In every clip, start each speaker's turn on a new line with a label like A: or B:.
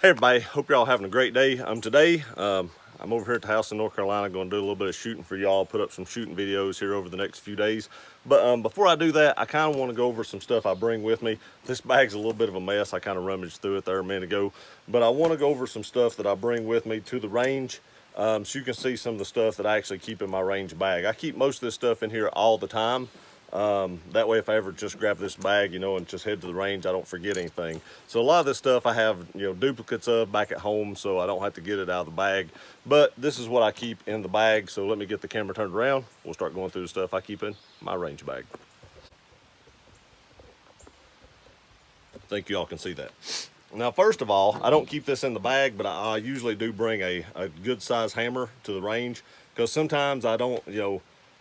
A: Hey everybody, hope you're all having a great day. Today, I'm over here at the house in North Carolina going to do a little bit of shooting for y'all, put up some shooting videos here over the next few days. But before I do that, I kind of want to go over some stuff I bring with me. This bag's a little bit of a mess. I kind of rummaged through it there a minute ago. But I want to go over some stuff that I bring with me to the range, so you can see some of the stuff that I actually keep in my range bag. I keep most of this stuff in here all the time. That way if I ever just grab this bag, and just head to the range, I don't forget anything. So a lot of this stuff I have, duplicates of back at home, so I don't have to get it out of the bag. But this is what I keep in the bag. So let me get the camera turned around. We'll start going through the stuff I keep in my range bag. I think you all can see that. Now, first of all, I don't keep this in the bag, but I usually do bring a good size hammer to the range, because sometimes I don't,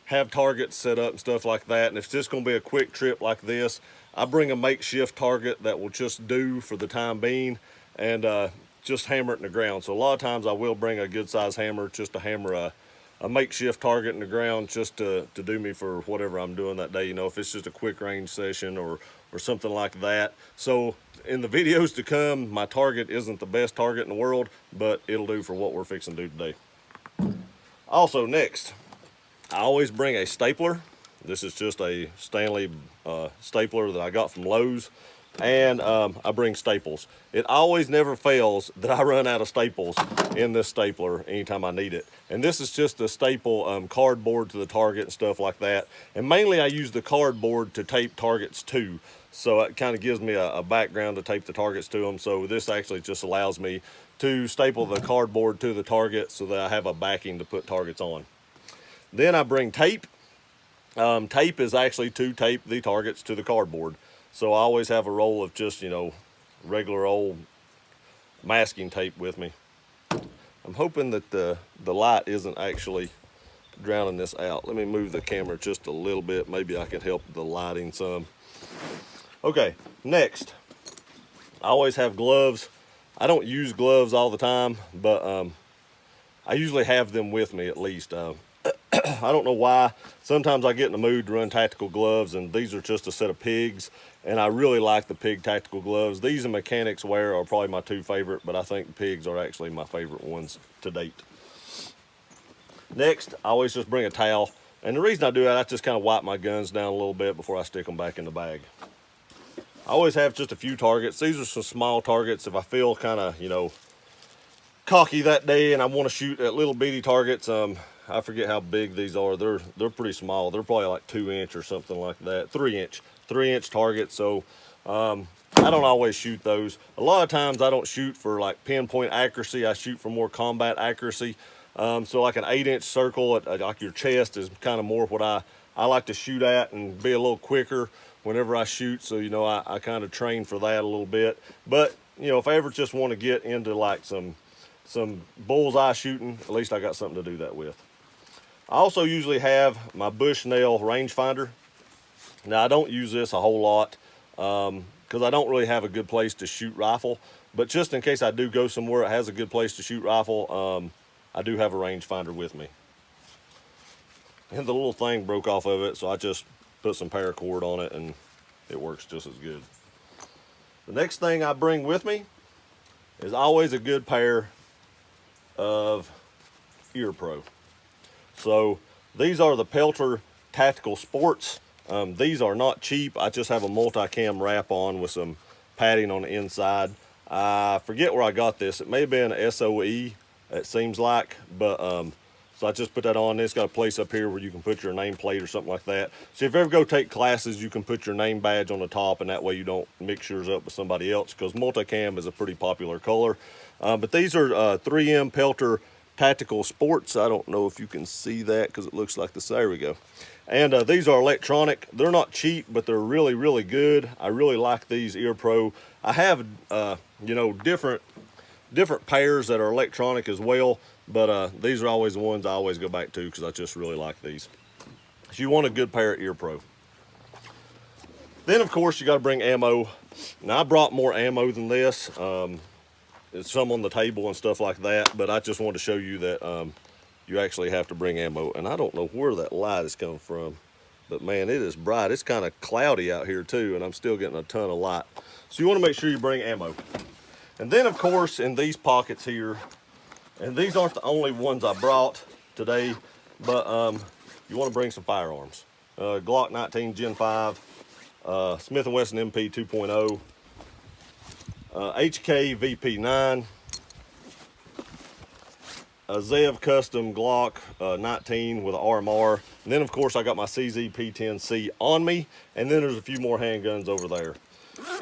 A: have targets set up and stuff like that. And if it's just going to be a quick trip like this, I bring a makeshift target that will just do for the time being, and just hammer it in the ground. So a lot of times I will bring a good size hammer just to hammer a makeshift target in the ground, just to do me for whatever I'm doing that day, if it's just a quick range session or something like that. So in the videos to come, my target isn't the best target in the world, but it'll do for what we're fixing to do today. Also, next, I always bring a stapler. This is just a Stanley stapler that I got from Lowe's. And I bring staples. It always never fails that I run out of staples in this stapler anytime I need it. And this is just a staple cardboard to the target and stuff like that. And mainly I use the cardboard to tape targets to. So it kind of gives me a background to tape the targets to them. So this actually just allows me to staple the cardboard to the target so that I have a backing to put targets on. Then I bring tape. Tape is actually to tape the targets to the cardboard. So I always have a roll of just, regular old masking tape with me. I'm hoping that the light isn't actually drowning this out. Let me move the camera just a little bit. Maybe I can help the lighting some. Okay, next. I always have gloves. I don't use gloves all the time, but I usually have them with me at least. I don't know why. Sometimes I get in the mood to run tactical gloves, and these are just a set of Pigs, and I really like the Pig tactical gloves. These and Mechanics Wear are probably my two favorite, but I think Pigs are actually my favorite ones to date. Next, I always just bring a towel, and the reason I do that, I just kind of wipe my guns down a little bit before I stick them back in the bag. I always have just a few targets. These are some small targets. If I feel kind of, cocky that day and I want to shoot at little bitty targets, I forget how big these are. They're pretty small. They're probably like 2-inch or something like that. 3-inch targets. So I don't always shoot those. A lot of times I don't shoot for like pinpoint accuracy. I shoot for more combat accuracy. So like an 8-inch circle at like your chest is kind of more what I like to shoot at, and be a little quicker whenever I shoot. So I kind of train for that a little bit. But if I ever just want to get into like some bullseye shooting, at least I got something to do that with. I also usually have my Bushnell rangefinder. Now, I don't use this a whole lot because I don't really have a good place to shoot rifle. But just in case I do go somewhere that has a good place to shoot rifle, I do have a rangefinder with me. And the little thing broke off of it, so I just put some paracord on it, and it works just as good. The next thing I bring with me is always a good pair of Ear Pro. So these are the Pelter Tactical Sports. These are not cheap. I just have a multicam wrap on with some padding on the inside. I forget where I got this. It may have been a SOE, it seems like, but so I just put that on. It's got a place up here where you can put your nameplate or something like that. So if you ever go take classes, you can put your name badge on the top, and that way you don't mix yours up with somebody else, because multicam is a pretty popular color. But these are 3M Pelter Tactical Sports. I don't know if you can see that because it looks like this. There we go. And these are electronic. They're not cheap, but they're really, really good. I really like these Ear Pro. I have, different pairs that are electronic as well, but these are always the ones I always go back to because I just really like these. So you want a good pair of Ear Pro. Then, of course, you got to bring ammo. Now, I brought more ammo than this. There's some on the table and stuff like that, but I just wanted to show you that you actually have to bring ammo. And I don't know where that light is coming from, but man, it is bright. It's kind of cloudy out here too, and I'm still getting a ton of light. So you want to make sure you bring ammo. And then of course in these pockets here, and these aren't the only ones I brought today, but you want to bring some firearms. Glock 19 Gen 5, Smith & Wesson MP 2.0, HK VP9, a Zev Custom Glock 19 with an RMR. And then of course I got my CZ P10C on me, and then there's a few more handguns over there.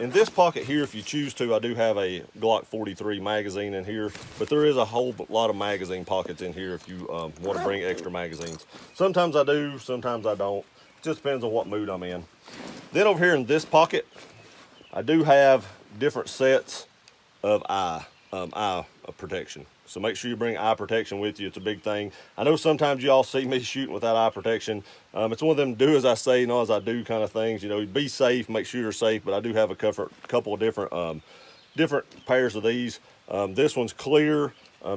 A: In this pocket here, if you choose to, I do have a Glock 43 magazine in here, but there is a whole lot of magazine pockets in here if you want to bring extra magazines. Sometimes I do, sometimes I don't. It just depends on what mood I'm in. Then over here in this pocket, I do have different sets of eye protection. So make sure you bring eye protection with you. It's a big thing. I know sometimes you all see me shooting without eye protection. It's one of them do as I say, not as I do kind of things. You know, be safe, make sure you're safe, but I do have a couple of different pairs of these. This one's clear.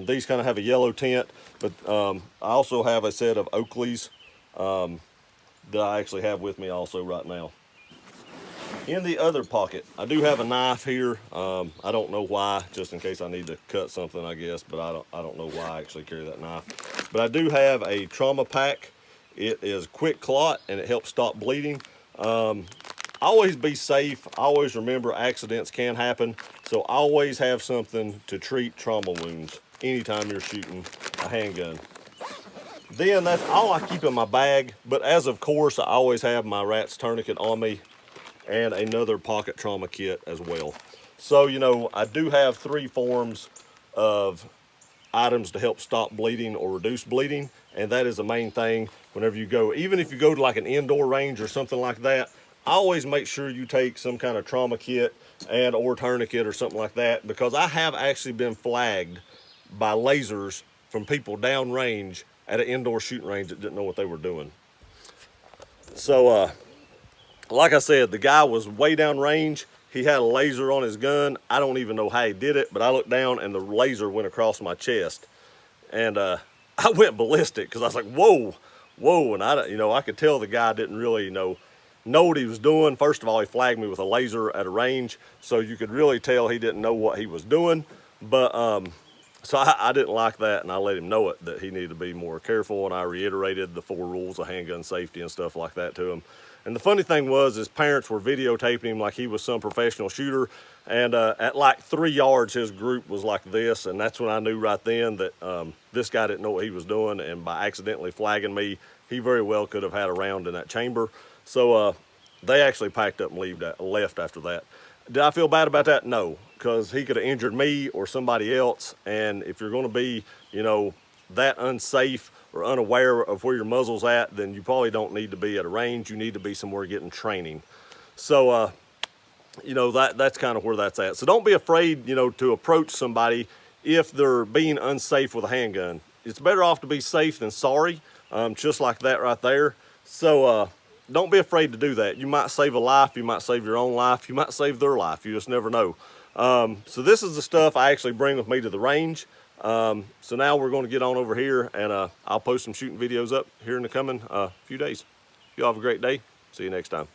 A: These kind of have a yellow tint, but I also have a set of Oakleys that I actually have with me also right now. In the other pocket, I do have a knife here. I don't know why, just in case I need to cut something, I guess, but I don't know why I actually carry that knife. But I do have a trauma pack. It is quick clot and it helps stop bleeding. Always be safe. Always remember accidents can happen. So always have something to treat trauma wounds anytime you're shooting a handgun. Then that's all I keep in my bag. But as of course, I always have my RATS tourniquet on me and another pocket trauma kit as well. So, you know, I do have 3 forms of items to help stop bleeding or reduce bleeding, and that is the main thing whenever you go. Even if you go to like an indoor range or something like that, I always make sure you take some kind of trauma kit and or tourniquet or something like that, because I have actually been flagged by lasers from people downrange at an indoor shooting range that didn't know what they were doing. So, like I said, the guy was way down range. He had a laser on his gun. I don't even know how he did it, but I looked down and the laser went across my chest. And I went ballistic because I was like, whoa, whoa. And I could tell the guy didn't really know what he was doing. First of all, he flagged me with a laser at a range, so you could really tell he didn't know what he was doing. But so I didn't like that, and I let him know it, that he needed to be more careful, and I reiterated the 4 rules of handgun safety and stuff like that to him. And the funny thing was, his parents were videotaping him like he was some professional shooter. And at like 3 yards, his group was like this. And that's when I knew right then that this guy didn't know what he was doing. And by accidentally flagging me, he very well could have had a round in that chamber. So they actually packed up and left after that. Did I feel bad about that? No, because he could have injured me or somebody else. And if you're going to be, you know, that unsafe or unaware of where your muzzle's at, then you probably don't need to be at a range. You need to be somewhere getting training. So, you know, that's kind of where that's at. So don't be afraid, you know, to approach somebody if they're being unsafe with a handgun. It's better off to be safe than sorry, just like that right there. So don't be afraid to do that. You might save a life. You might save your own life. You might save their life. You just never know. So this is the stuff I actually bring with me to the range. So now we're going to get on over here, and I'll post some shooting videos up here in the coming few days. You all have a great day. See you next time.